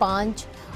5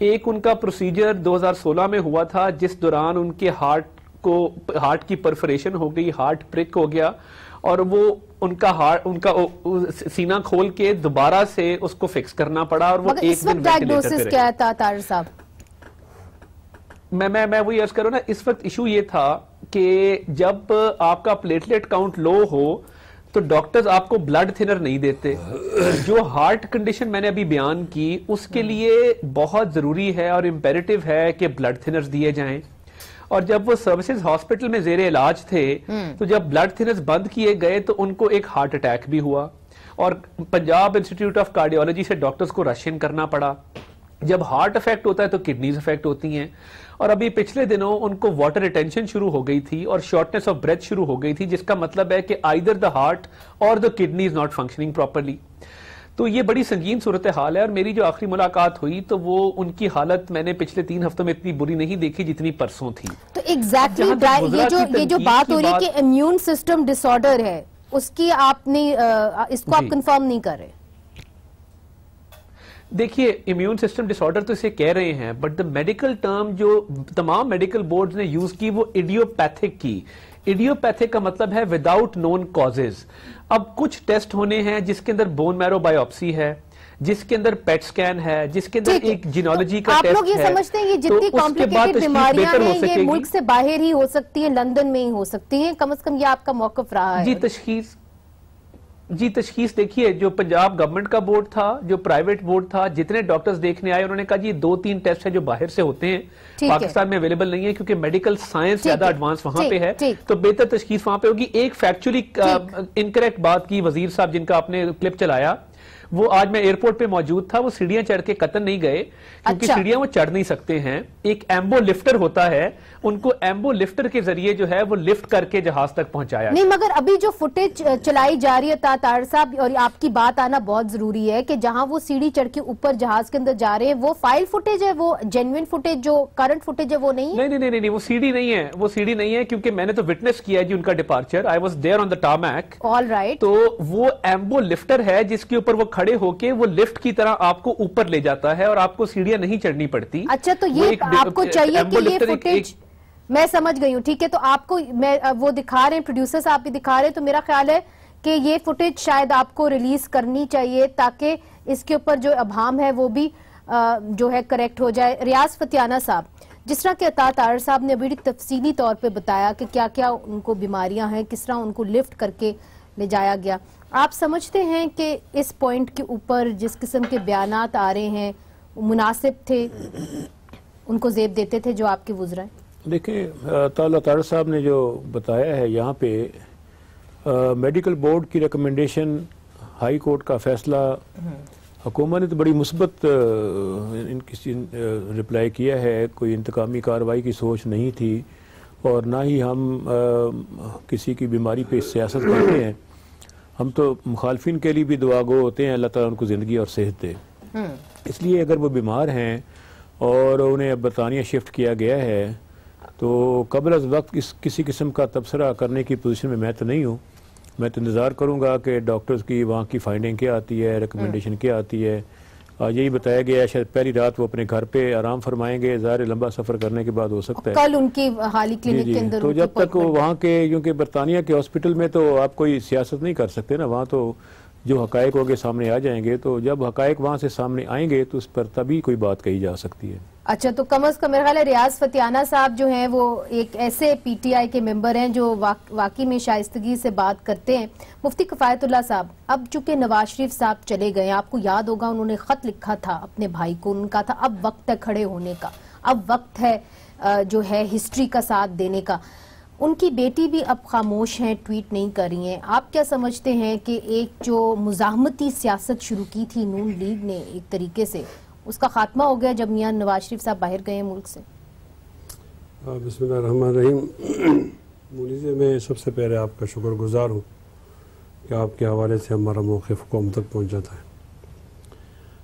ایک ان کا پروسیجر 2016 میں ہوا تھا جس دوران ان کے ہارٹ کی پرفریشن ہو گئی, ہارٹ پرک ہو گیا, اور وہ ان کا سینہ کھول کے دوبارہ سے اس کو فکس کرنا پڑا, اور وہ ایک دن ڈائگنوسس کیا تھا طاہر صاحب؟ میں وہی عرض کروں نا, اس وقت ایشو یہ تھا کہ جب آپ کا پلیٹلیٹ کاؤنٹ لو ہو تو ڈاکٹرز آپ کو بلڈ تھنر نہیں دیتے. جو ہارٹ کنڈیشن میں نے ابھی بیان کی اس کے لیے بہت ضروری ہے اور امپیریٹو ہے کہ بلڈ تھنرز دیے جائیں, اور جب وہ سروسز ہاسپٹل میں زیر علاج تھے تو جب بلڈ تھنرز بند کیے گئے تو ان کو ایک ہارٹ اٹیک بھی ہوا, اور پنجاب انسٹیٹیوٹ آف کارڈیولوجی سے ڈاکٹرز کو رش ان کرنا پڑا. جب ہارٹ افیکٹ ہوتا ہے تو کڈنیز افیکٹ ہوتی ہیں, اور ابھی پچھلے دنوں ان کو واٹر ریٹینشن شروع ہو گئی تھی اور شارٹنس آف بریتھ شروع ہو گئی تھی, جس کا مطلب ہے کہ آئیدر دا ہارٹ اور the kidney is not functioning properly. تو یہ بڑی سنگین صورتحال ہے, اور میری جو آخری ملاقات ہوئی تو وہ ان کی حالت میں نے پچھلے 3 ہفتوں میں اتنی بری نہیں دیکھی جتنی پرسوں تھی. تو ایگزیکٹلی یہ جو بات ہو رہی ہے کہ امیون سسٹم ڈس آرڈر ہے, اس کی آپ نے اس کو آپ کنفرم نہیں کر رہے؟ دیکھیے امیون سسٹم ڈس آرڈر تو اسے کہہ رہے ہیں, بٹ دا میڈیکل ٹرم جو تمام میڈیکل بورڈز نے یوز کی وہ ایڈیوپیتھک کی. ایڈیوپیتھک کا مطلب ہے وداؤٹ نون کازز. اب کچھ ٹیسٹ ہونے ہیں جس کے اندر بون میرو بائیوپسی ہے, جس کے اندر پیٹ سکین ہے, جس کے اندر ایک جینولوجی کا ٹیسٹ ہے. آپ لوگ یہ سمجھتے ہیں یہ جتنی کمپلیکیٹڈ بیماریاں ہیں یہ ملک سے باہر ہی ہو سکتی ہیں, لندن میں ہی ہو سکتی ہیں, کم از کم یہ آپ کا موقف رہا ہے؟ تشخیص دیکھیے, جو پنجاب گورنمنٹ کا بورڈ تھا, جو پرائیویٹ بورڈ تھا, جتنے ڈاکٹرز دیکھنے آئے انہوں نے کہا جی 2-3 ٹیسٹ ہیں جو باہر سے ہوتے ہیں, پاکستان میں اویلیبل نہیں ہے کیونکہ میڈیکل سائنس زیادہ ایڈوانس وہاں پہ ہے, تو بہتر تشخیص وہاں پہ ہوگی. ایک فیکچولی انکریکٹ بات کی وزیر صاحب جن کا آپ نے کلپ چلایا, وہ آج میں ایئرپورٹ پہ موجود تھا, وہ سیڑھیاں چڑھ کے قطر نہیں گئے کیونکہ سیڑھیاں وہ چڑھ نہیں سکتے ہیں. ایک ایمبو لفٹر ہوتا ہے, ان کو ایمبو لفٹر کے ذریعے جو ہے وہ لفٹ کر کے جہاز تک پہنچایا. نہیں, مگر ابھی جو فوٹیج چلائی جا رہی ہے طاہر صاحب, اور آپ کی بات آنا بہت ضروری ہے کہ جہاں وہ سیڑھی چڑھ کے اوپر جہاز کے اندر جا رہے ہیں وہ فائل فوٹیج ہے, وہ جینوین فوٹیج جو کرنٹ فوٹیج ہے وہ نہیں ہے. نہیں, وہ سیڑھی نہیں ہے, وہ سیڑھی نہیں ہے کیونکہ میں نے تو وٹنس کیا ہے جی ان کا departure. I was there on the tarmac. All right. تو وہ ایمبو لفٹر ہے جس کے اوپر وہ کھڑے ہو کے وہ لفٹ کی طرح آپ کو اوپر لے جاتا ہے اور آپ کو سیڑھیاں نہیں چڑھنی پڑتی. اچھا, تو یہ آپ کو چاہیے کہ یہ فوٹیج, میں سمجھ گئی ہوں, ٹھیک ہے, تو آپ کو وہ دکھا رہے ہیں, پروڈیوسرز آپ بھی دکھا رہے ہیں, تو میرا خیال ہے کہ یہ فوٹیج شاید آپ کو ریلیز کرنی چاہیے تاکہ اس کے اوپر جو ابہام ہے وہ بھی جو ہے کریکٹ ہو جائے. ریاض فتیانہ صاحب, جس طرح کہ عطا طاہر صاحب نے بڑی تفصیلی طور پہ بتایا کہ کیا کیا ان کو بیماریاں ہیں, کس طرح ان کو لفٹ کر کے لے جایا گیا, آپ سمجھتے ہیں کہ اس پوائنٹ کے اوپر جس قسم کے بیانات آ رہے ہیں مناسب تھے, ان کو زیب دیتے تھے جو آپ کے وزراء ہیں؟ دیکھیں, طاہر صاحب نے جو بتایا ہے یہاں پہ, میڈیکل بورڈ کی ریکمنڈیشن, ہائی کورٹ کا فیصلہ, حکومت نے تو بڑی مثبت رپلائی کیا ہے. کوئی انتقامی کارروائی کی سوچ نہیں تھی, اور نہ ہی ہم کسی کی بیماری پہ سیاست کرتے ہیں. ہم تو مخالفین کے لیے بھی دعا گو ہوتے ہیں, اللہ تعالیٰ ان کو زندگی اور صحت دے. اس لیے اگر وہ بیمار ہیں اور انہیں اب برطانیہ شفٹ کیا گیا ہے تو قبل از وقت کسی قسم کا تبصرہ کرنے کی پوزیشن میں تو نہیں ہوں. میں تو انتظار کروں گا کہ ڈاکٹرز کی وہاں کی فائنڈنگ کیا آتی ہے, ریکمنڈیشن کیا آتی ہے. یہی بتایا گیا ہے شاید پہلی رات وہ اپنے گھر پہ آرام فرمائیں گے, ظاہر لمبا سفر کرنے کے بعد ہو سکتا ہے کل ان کی حالی کلینک کے اندر. تو جب تک وہاں کے, کیونکہ برطانیہ کے ہاسپٹل میں تو آپ کوئی سیاست نہیں کر سکتے نا, وہاں تو جو حقائق ہوگے سامنے آ جائیں گے, تو جب حقائق وہاں سے سامنے آئیں گے تو اس پر تبھی کوئی بات کہی جا سکتی ہے. اچھا, تو کم از کم میرا خیال ہے ریاض فتیانہ صاحب جو ہیں وہ ایک ایسے پی ٹی آئی کے ممبر ہیں جو واقعی میں شائستگی سے بات کرتے ہیں. مفتی کفایت اللہ صاحب, اب چونکہ نواز شریف صاحب چلے گئے, آپ کو یاد ہوگا انہوں نے خط لکھا تھا اپنے بھائی کو, ان کا تھا اب وقت ہے کھڑے ہونے کا, اب وقت ہے جو ہے ہسٹری کا ساتھ دینے کا. ان کی بیٹی بھی اب خاموش ہیں, ٹویٹ نہیں کر رہی ہیں. آپ کیا سمجھتے ہیں کہ ایک جو مزاحمتی سیاست شروع کی تھی نون لیگ نے ایک طریقے سے, اس کا خاتمہ ہو گیا جب میاں نواز شریف صاحب باہر گئے ہیں ملک سے؟ بسم اللہ الرحمن الرحیم. مونی سے میں سب سے پہلے آپ کا شکر گزار ہوں کہ آپ کے حوالے سے ہمارا موقف قوم تک پہنچ جاتا ہے.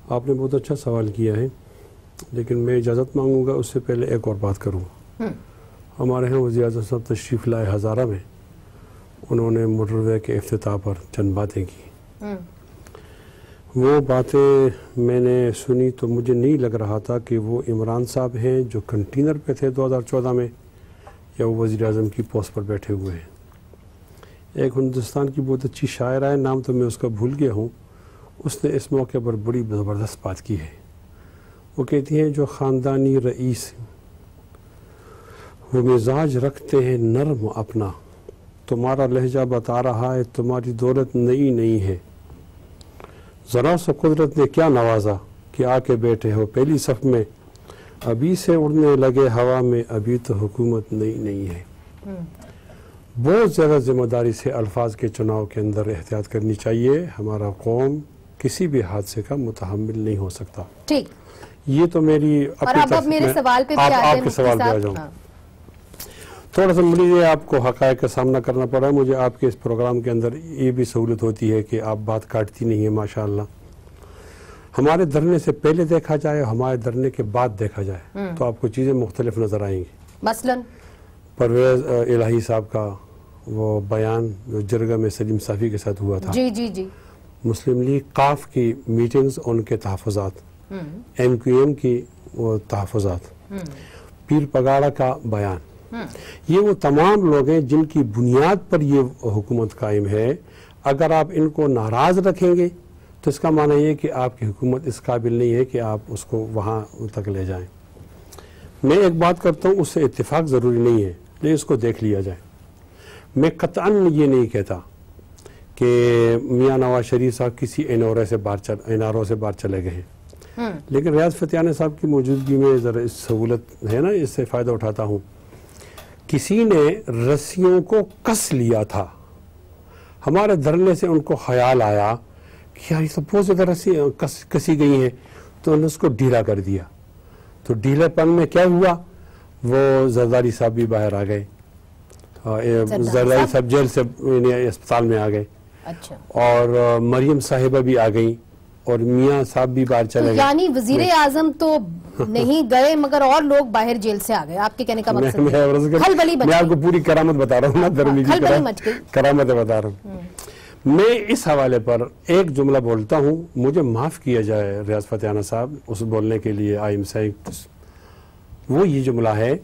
آپ نے بہت اچھا سوال کیا ہے, لیکن میں اجازت مانگوں گا اس سے پہلے ایک اور بات کروں. ہمارے ہاں وزیر اعظم صاحب تشریف لائے ہزارہ میں, انہوں نے موٹر وے کے افتتاح پر چند باتیں کی. وہ باتیں میں نے سنی تو مجھے نہیں لگ رہا تھا کہ وہ عمران صاحب ہیں جو کنٹینر پہ تھے 2014 میں، یا وہ وزیر اعظم کی پوسٹ پر بیٹھے ہوئے ہیں۔ ایک ہندوستان کی بہت اچھی شاعرہ ہے، نام تو میں اس کا بھول گیا ہوں، اس نے اس موقع پر بڑی زبردست بات کی ہے۔ وہ کہتی ہیں جو خاندانی رئیس وہ مزاج رکھتے ہیں نرم اپنا، تمہارا لہجہ بتا رہا ہے تمہاری دولت نئی نہیں ہے، ذرا سا قدرت نے کیا نوازا کہ آ کے بیٹھے ہو پہلی صف میں، ابھی سے اڑنے لگے ہوا میں، ابھی تو حکومت نئی نہیں ہے۔ بہت زیادہ ذمہ داری سے الفاظ کے چناؤ کے اندر احتیاط کرنی چاہیے، ہمارا قوم کسی بھی حادثے کا متحمل نہیں ہو سکتا۔ ٹھیک، یہ تو میری اور اب میرے سوال پہ بھی آپ کے سوال پہ آ جاؤں۔ تھوڑا سا مجھے آپ کو حقائق کا سامنا کرنا پڑا ہے، مجھے آپ کے اس پروگرام کے اندر یہ بھی سہولت ہوتی ہے کہ آپ بات کاٹتی نہیں ہے ماشاءاللہ۔ ہمارے دھرنے سے پہلے دیکھا جائے، ہمارے دھرنے کے بعد دیکھا جائے تو آپ کو چیزیں مختلف نظر آئیں گی۔ مثلا پرویز الہی صاحب کا وہ بیان جو جرگہ میں سلیم صافی کے ساتھ ہوا تھا، جی جی جی، مسلم لیگ قاف کی میٹنگز، ان کے تحفظات، ایم کیو ایم کی وہ تحفظات، پیر پگاڑا کا بیان، یہ وہ تمام لوگ ہیں جن کی بنیاد پر یہ حکومت قائم ہے۔ اگر آپ ان کو ناراض رکھیں گے تو اس کا معنی یہ کہ آپ کی حکومت اس قابل نہیں ہے کہ آپ اس کو وہاں تک لے جائیں۔ میں ایک بات کرتا ہوں، اس سے اتفاق ضروری نہیں ہے لیکن اس کو دیکھ لیا جائے۔ میں قطعاً یہ نہیں کہتا کہ میاں نواز شریف صاحب کسی اناروں سے باہر چلے گئے ہیں، لیکن ریاض فتیانی صاحب کی موجودگی میں ذرا اس سہولت ہے نا، اس سے فائدہ اٹھاتا ہوں۔ کسی نے رسیوں کو کس لیا تھا، ہمارے دھرنے سے ان کو خیال آیا کہ یار یہ تو بہت زیادہ رسیاں کسی گئی ہیں، تو انہوں نے اس کو ڈھیلا کر دیا۔ تو ڈھیلے پن میں کیا ہوا، وہ زرداری صاحب بھی باہر آ گئے، زرداری صاحب جیل سے اسپتال میں آ گئے، اور مریم صاحبہ بھی آ گئیں، اور میاں صاحب بھی باہر چلے گئے۔ یعنی وزیر اعظم تو نہیں گئے مگر اور لوگ باہر جیل سے آ گئے، آپ کے کہنے کا مقصد میں آپ کو پوری کرامت بتا رہا ہوں نا، دھرمی کی کرامت بتا رہا ہوں۔ میں اس حوالے پر ایک جملہ بولتا ہوں، مجھے معاف کیا جائے ریاض فتیانہ صاحب اس بولنے کے لیے، آئی ایم سیئنگ، وہ یہ جملہ ہے،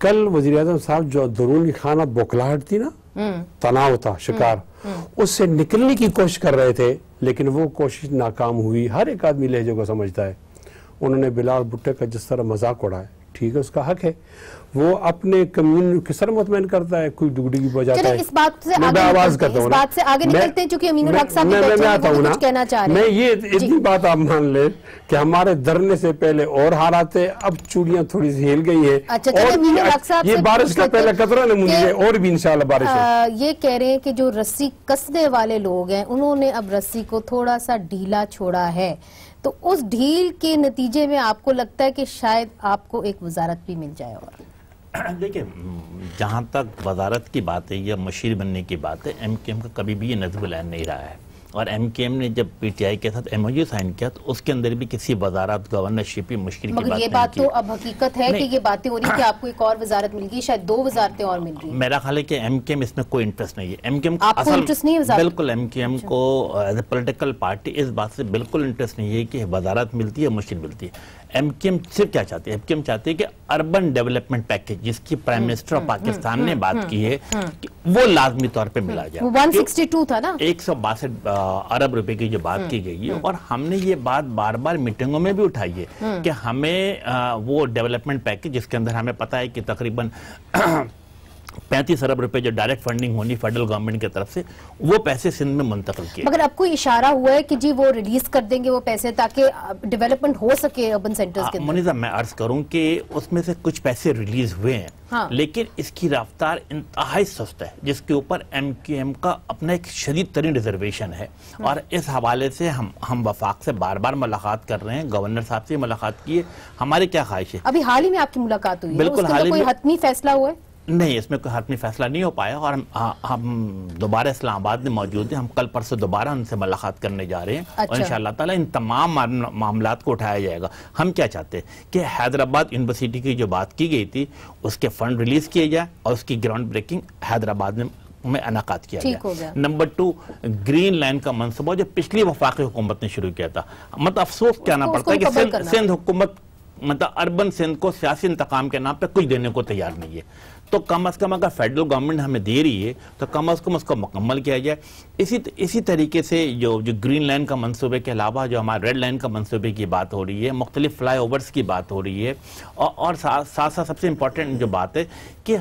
کل وزیر اعظم صاحب جو درونی خانہ بوکھلاہٹ تھی نا، تناؤ تھا، شکار، اس سے نکلنے کی کوشش کر رہے تھے لیکن وہ کوشش ناکام ہوئی۔ ہر ایک آدمی لہجے کو سمجھتا ہے۔ انہوں نے بلال بھٹو کا جس طرح مذاق اڑایا، ٹھیک ہے، اس کا حق ہے، وہ اپنے کمیون کس طرح مطمئن کرتا ہے، کوئی ڈگڈگی بجاتا ہے۔ اس بات سے آگے نکلتے ہیں چونکہ امین الحق صاحب کچھ کہنا چاہ رہے ہیں۔ میں یہ اتنی بات آپ مان لیں کہ ہمارے دھرنے سے پہلے اور حالات ہے، اب چوڑیاں تھوڑی سی ہل گئی ہیں، اور یہ بارش کا پہلا قطرہ نمونی ہے، اور بھی انشاءاللہ بارش ہے۔ یہ کہہ رہے ہیں کہ جو رسی کسنے والے لوگ ہیں انہوں نے اب رسی کو تھوڑا سا ڈھیلا چھوڑا ہے، تو اس ڈھیل کے نتیجے میں آپ کو لگتا ہے کہ شاید آپ کو ایک وزارت بھی مل جائے؟ اور دیکھیں، جہاں تک وزارت کی بات ہے یا مشیر بننے کی بات ہے، ایم کیو ایم کا کبھی بھی یہ نظم العین نہیں رہا ہے، اور ایم کیو ایم نے جب پی ٹی آئی کے ساتھ ایم او یو سائن کیا تو اس کے اندر بھی کسی وزارت گورنرشپ کی مشکل کی بات نہیں کی۔ مگر یہ بات تو اب حقیقت ہے کہ یہ باتیں ہو رہی ہیں کہ آپ کو ایک اور وزارت مل گئی، شاید 2 وزارتیں اور مل رہی ہیں۔ میرا خیال ہے کہ ایم کیو ایم اس میں کوئی انٹرسٹ نہیں ہے۔ ایم کیو ایم آپ کو انٹرسٹ نہیں ہے وزارت؟ بالکل، ایم کیو ایم کو ایز اے پولیٹیکل پارٹی اس بات سے بالکل انٹرسٹ نہیں ہے کہ وزارت ملتی ہے، مشکل ملتی ہے۔ ایم کیو ایم صرف کیا چاہتی ہے؟ ایم کیو ایم چاہتی ہے کہ اربن ڈیولپمنٹ پیکیج جس کی پرائم منسٹر آف پاکستان نے بات کی ہے وہ لازمی طور پہ ملا جائے۔ 162 تھا نا، 162 ارب روپے کی جو بات کی گئی ہے، اور ہم نے یہ بات بار بار میٹنگوں میں بھی اٹھائی ہے کہ ہمیں وہ ڈیولپمنٹ پیکیج جس کے اندر ہمیں پتا ہے کہ تقریباً 35 ارب روپے جو ڈائریکٹ فنڈنگ ہونی فیڈرل گورنمنٹ کی طرف سے، وہ پیسے سندھ میں منتقل کیے۔ مگر اب کوئی اشارہ ہوا ہے کہ جی وہ ریلیز کر دیں گے وہ پیسے تاکہ ڈیولپمنٹ ہو سکے اربن سینٹرز کے اندر؟ منیزہ، میں عرض کروں کہ اس میں سے کچھ پیسے ریلیز ہوئے ہیں، لیکن اس کی رفتار انتہائی سست ہے، جس کے اوپر ایم کیو ایم کا اپنا ایک شدید ترین ریزرویشن ہے، اور اس حوالے سے ہم وفاق سے بار بار ملاقات کر رہے ہیں، گورنر صاحب سے ملاقات کی ہے۔ ہماری کیا خواہش ہے؟ ابھی حال ہی میں آپ کی ملاقات ہوئی ہے، بالکل اس کے کوئی حتمی فیصلہ ہوا ہے؟ نہیں، اس میں کوئی حتمی فیصلہ نہیں ہو پایا، اور ہم دوبارہ اسلام آباد میں موجود ہیں، ہم کل پرسوں دوبارہ ان سے ملاقات کرنے جا رہے ہیں، اور انشاءاللہ تعالیٰ ان تمام معاملات کو اٹھایا جائے گا۔ ہم کیا چاہتے ہیں کہ حیدرآباد یونیورسٹی کی جو بات کی گئی تھی اس کے فنڈ ریلیز کیے جائے، اور اس کی گراؤنڈ بریکنگ حیدرآباد میں میں انعقاد کیا گیا. نمبر 2 گرین لائن کا منصوبہ جو پچھلی وفاقی حکومت نے شروع کیا تھا. مطلب افسوس کہنا پڑتا ہے کہ سندھ حکومت مطلب اربن سندھ کو سیاسی انتقام کے نام پہ کچھ دینے کو تیار نہیں ہے. تو کم از کم اگر فیڈرل گورنمنٹ ہمیں دے رہی ہے تو کم از کم اس کو مکمل کیا جائے. اسی طریقے سے جو گرین لائن کا منصوبے کے علاوہ جو ہمارے ریڈ لائن کا منصوبے کی بات ہو رہی ہے, مختلف فلائی اوورز کی بات ہو رہی ہے, اور ساتھ ساتھ سب سے امپورٹنٹ جو بات ہے کہ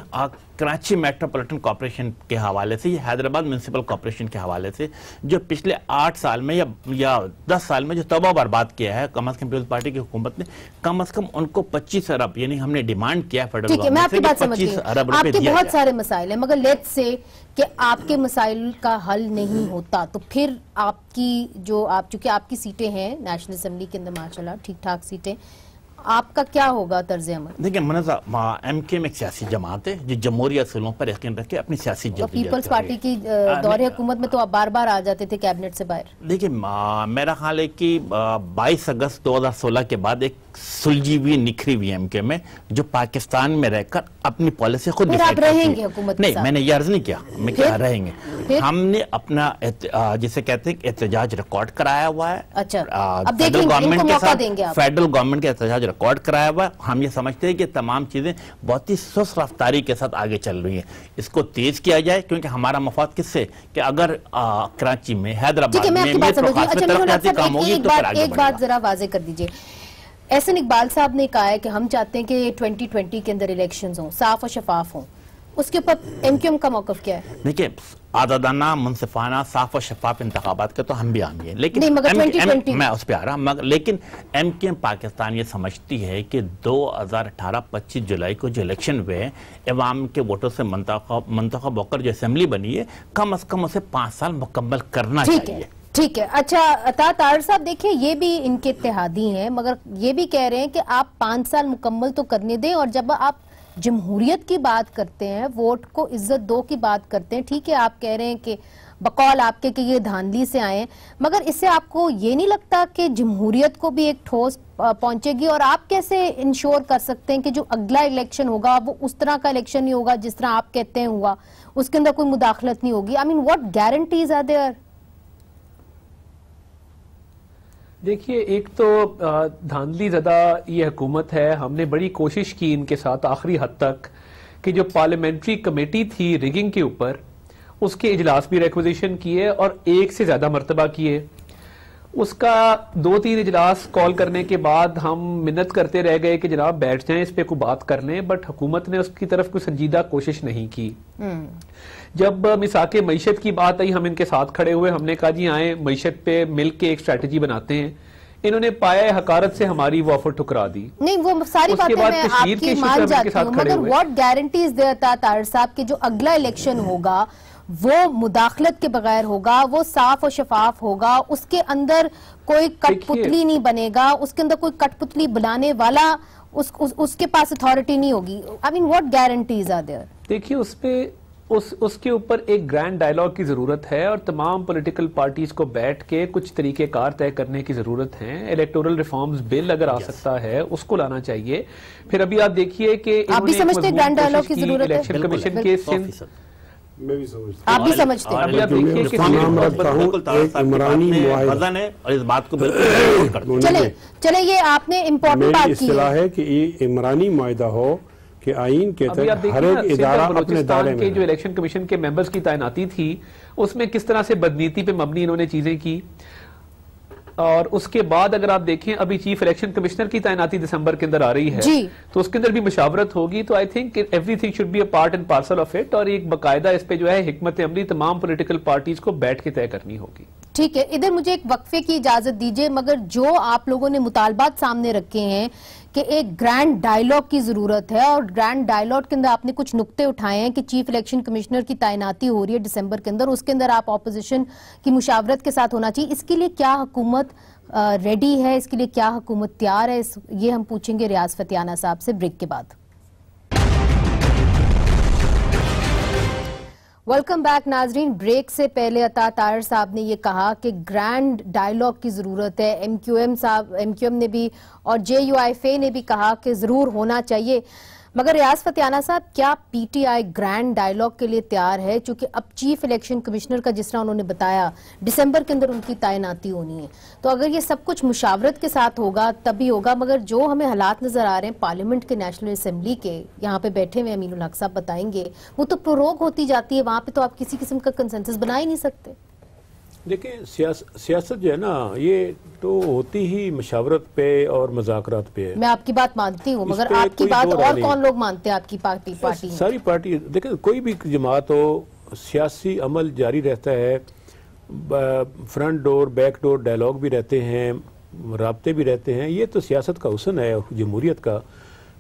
کراچی میٹروپولیٹن کارپوریشن کے حوالے سے, یہ حیدرآباد میونسپل کارپوریشن کے حوالے سے جو پچھلے 8 سال میں یا 10 سال میں جو تباہ برباد کیا ہے کم از کم پیپلز پارٹی کی حکومت نے, کم از کم ان کو 25 ارب یعنی ہم نے ڈیمانڈ کیا فیڈرل گورنمنٹ سے 25 ارب روپے دیا جائے. بہت سارے مسائل ہیں, مگر لیٹس سے کہ آپ کے مسائل کا حل نہیں ہوتا تو پھر آپ کی چونکہ آپ کی سیٹیں ہیں نیشنل اسمبلی کے اندر ماشاء اللہ ٹھیک ٹھاک سیٹیں, آپ کا کیا ہوگا طرز عمل؟ دیکھیں منازع ایم کیو ایم ایک سیاسی جماعت ہے جو جمہوری اصولوں پر یقین رکھ کے اپنی سیاسی جدوجہد پیپلز پارٹی کی دور حکومت میں تو آپ بار بار آ جاتے تھے کیبنٹ سے باہر. دیکھیں میرا خیال ہے کہ 22 اگست 2016 کے بعد ایک سلجھی ہوئی نکھری ہوئی ایم کیو ایم ہے جو پاکستان میں رہ کر اپنی پالیسی خود ڈیسائیڈ کرتی ہے. رہیں گے حکومت نہیں, میں نے یہ عرض نہیں کیا, میں کیا رہیں گے. ہم نے اپنا جسے کہتے ہیں احتجاج ریکارڈ کرایا ہوا ہے. فیڈرل گورنمنٹ کے ساتھ فیڈرل گورنمنٹ کے احتجاج ریکارڈ کرایا ہوا ہے. ہم یہ سمجھتے ہیں کہ تمام چیزیں بہت ہی سست رفتاری کے ساتھ آگے چل رہی ہیں. اس کو تیز کیا جائے کیونکہ ہمارا مفاد کس سے کہ اگر کراچی میں حیدرآباد میں ترقیاتی کام ہوگی تو پھر آگے ایک بات ذرا واضح کر دیجئے. احسن اقبال صاحب نے کہا ہے کہ ہم چاہتے ہیں کہ 2020 کے اندر الیکشنز ہوں, صاف و شفاف ہوں. اس کے اوپر ایم کیو ایم کا موقف کیا ہے؟ دیکھیں آزادانہ, منصفانہ, صاف و شفاف انتخابات کے تو ہم بھی آئیں گے, لیکن میں اس پہ آ رہا ہوں. لیکن ایم کیو ایم پاکستان یہ سمجھتی ہے کہ 2018 25 جولائی کو جو الیکشن ہوئے ہیں عوام کے ووٹوں سے منتخب ہو کر جو اسمبلی بنی ہے کم از کم اسے 5 سال مکمل کرنا چاہیے. ٹھیک ہے. اچھا عطا طاہر صاحب دیکھیں یہ بھی ان کے اتحادی ہیں مگر یہ بھی کہہ رہے ہیں کہ آپ 5 سال مکمل تو کرنے دیں, اور جب آپ جمہوریت کی بات کرتے ہیں, ووٹ کو عزت دو کی بات کرتے ہیں, ٹھیک ہے آپ کہہ رہے ہیں کہ بقول آپ کے کہ یہ دھاندلی سے آئے ہیں, مگر اس سے آپ کو یہ نہیں لگتا کہ جمہوریت کو بھی ایک ٹھوس پہنچے گی؟ اور آپ کیسے انشور کر سکتے ہیں کہ جو اگلا الیکشن ہوگا وہ اس طرح کا الیکشن نہیں ہوگا جس طرح آپ کہتے ہیں ہوا, اس کے اندر کوئی مداخلت نہیں ہوگی؟ I mean what guarantees are there? دیکھیے ایک تو دھاندلی زدہ یہ حکومت ہے. ہم نے بڑی کوشش کی ان کے ساتھ آخری حد تک کہ جو پارلیمنٹری کمیٹی تھی ریگنگ کے اوپر اس کے اجلاس بھی ریکویزیشن کیے اور 1 سے زیادہ مرتبہ کیے. اس کا 2-3 اجلاس کال کرنے کے بعد ہم منت کرتے رہ گئے کہ جناب بیٹھ جائیں اس پہ کوئی بات کر لیں, بٹ حکومت نے اس کی طرف کوئی سنجیدہ کوشش نہیں کی. جب مساق معیشت کی بات آئی ہم ان کے ساتھ کھڑے ہوئے, ہم نے کہا جی آئیں معیشت پہ مل کے ایک اسٹریٹجی بناتے ہیں. انہوں نے پایا حقارت سے ہماری وہ آفر ٹھکرا دی. نہیں وہ ساری باتیں میں آپ کی مان جاتی ہوں, مگر واٹ گارنٹیز دیتا طاہر صاحب کہ جو اگلا الیکشن ہوگا وہ مداخلت کے بغیر ہوگا, وہ صاف و شفاف ہوگا, اس کے اندر کوئی کٹ پتلی نہیں بنے گا, اس کے اندر کوئی کٹ پتلی بنانے والا اس کے پاس اتھارٹی نہیں ہوگی. I mean what guarantees are there? دیکھیے اس پہ اس کے اوپر ایک گرینڈ ڈائیلاگ کی ضرورت ہے اور تمام پولیٹیکل پارٹیز کو بیٹھ کے کچھ طریقہ کار طے کرنے کی ضرورت ہے. الیکٹورل ریفارمز بل اگر آ سکتا ہے اس کو لانا چاہیے. پھر ابھی آپ دیکھیے کہ آپ بھی سمجھتے ہیں گرینڈ ڈائیلاگ کی ضرورت ہے؟ الیکشن کمیشن کے سندھ میں بھی سمجھتا آپ بھی سمجھتے ہیں. چلے یہ آپ نے امپورٹنٹ بات کی اصطلاح ہے کہ یہ عمرانی معاہدہ ہو کہ آئین کے تحت ہر ایک ادارہ اپنے دائرے میں. جو الیکشن کمیشن کے ممبرز کی تعیناتی تھی اس میں کس طرح سے بدنیتی پہ مبنی انہوں نے چیزیں کی, اور اس کے بعد اگر آپ دیکھیں ابھی چیف الیکشن کمشنر کی تعیناتی دسمبر کے اندر آ رہی ہے تو اس کے اندر بھی مشاورت ہوگی. تو I think everything should be a part and parcel of it, اور ایک باقاعدہ اس پہ جو ہے حکمت عملی تمام پولیٹیکل پارٹیز کو بیٹھ کے طے کرنی ہوگی. ٹھیک ہے, ادھر مجھے ایک وقفے کی اجازت دیجئے, مگر جو آپ لوگوں نے مطالبات سامنے رکھے ہیں کہ ایک گرینڈ ڈائیلاگ کی ضرورت ہے, اور گرینڈ ڈائیلاگ کے اندر آپ نے کچھ نقطے اٹھائے ہیں کہ چیف الیکشن کمشنر کی تعیناتی ہو رہی ہے دسمبر کے اندر, اس کے اندر آپ اپوزیشن کی مشاورت کے ساتھ ہونا چاہیے. اس کے لیے کیا حکومت ریڈی ہے, اس کے لیے کیا حکومت تیار ہے, یہ ہم پوچھیں گے ریاض فتیانہ صاحب سے بریک کے بعد. ویلکم بیک ناظرین. بریک سے پہلے عطا طاہر صاحب نے یہ کہا کہ گرینڈ ڈائیلاگ کی ضرورت ہے. ایم کیو ایم نے بھی اور JUIFA نے بھی کہا کہ ضرور ہونا چاہیے, مگر ریاض فتیانہ صاحب، کیا P T I grand dialogue کے لیے تیار ہے؟ چونکہ اب چیف الیکشن کمشنر کا جس طرح انہوں نے بتایا دسمبر کے اندر ان کی تعیناتی ہونی ہے، تو اگر یہ سب کچھ مشاورت کے ساتھ ہوگا تبھی ہوگا، مگر جو ہمیں حالات نظر آ رہے ہیں پارلیمنٹ کے نیشنل اسمبلی کے، یہاں پہ بیٹھے ہوئے امین الحق صاحب بتائیں گے، وہ تو پروگ ہوتی جاتی ہے، وہاں پہ تو آپ کسی قسم کا کنسنسس بنا ہی نہیں سکتے۔ دیکھیں سیاست جو ہے نا یہ تو ہوتی ہی مشاورت پہ اور مذاکرات پہ ہے۔ میں آپ کی بات مانتی ہوں، مگر آپ کی بات اور کون لوگ مانتے ہیں؟ آپ کی پارٹی ساری پارٹی، دیکھیں کوئی بھی جماعت ہو، سیاسی عمل جاری رہتا ہے، front door back door dialogue بھی رہتے ہیں، رابطے بھی رہتے ہیں۔ یہ تو سیاست کا حسن ہے جمہوریت کا